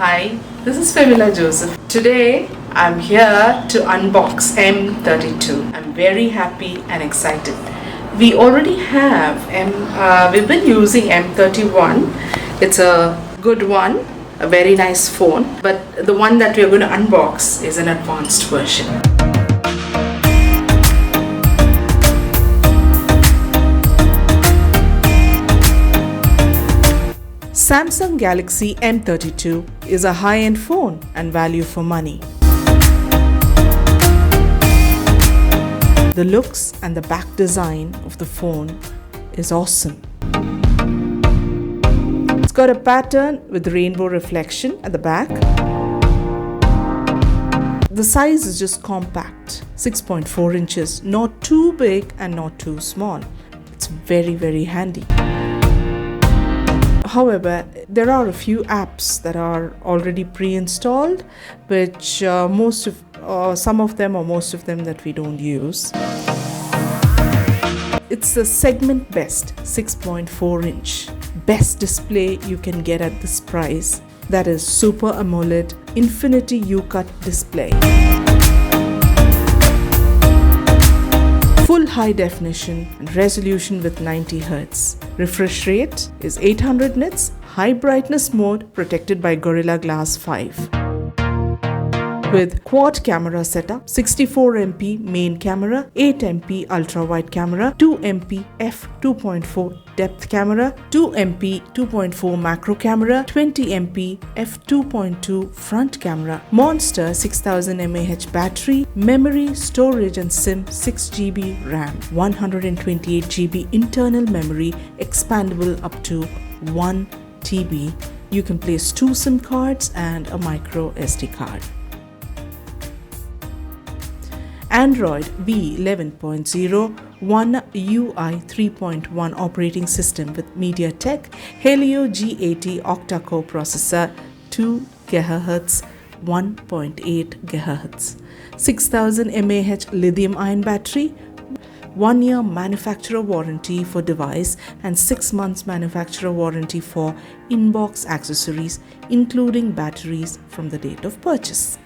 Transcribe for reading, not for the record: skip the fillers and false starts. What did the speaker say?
Hi, this is Femila Joseph. Today I'm here to unbox M32. I'm very happy and excited. We already have we've been using M31. It's a good one, a very nice phone, but the one that we're going to unbox is an advanced version. Samsung Galaxy M32 is a high-end phone and value for money. The looks and the back design of the phone is awesome. It's got a pattern with rainbow reflection at the back. The size is just compact, 6.4 inches, not too big and not too small. It's very handy. However, there are a few apps that are already pre-installed, which some of them or most of them that we don't use. It's the segment best 6.4 inch. Best display you can get at this price. That is Super Amoled Infinity U-Cut display. Full high definition and resolution with 90 Hz. Refresh rate is 800 nits, high brightness mode protected by Gorilla Glass 5. With quad camera setup, 64MP main camera, 8MP ultra-wide camera, 2MP f2.4 depth camera, 2MP 2.4 macro camera, 20MP f2.2 front camera, monster 6000 mAh battery, memory, storage and SIM 6GB RAM, 128GB internal memory, expandable up to 1 TB. You can place 2 SIM cards and a MicroSD card. Android V11.0, One UI 3.1 operating system with MediaTek, Helio G80 Octa core processor, 2 GHz, 1.8 GHz, 6000 mAh lithium-ion battery, 1 year manufacturer warranty for device and 6 months manufacturer warranty for in-box accessories, including batteries from the date of purchase.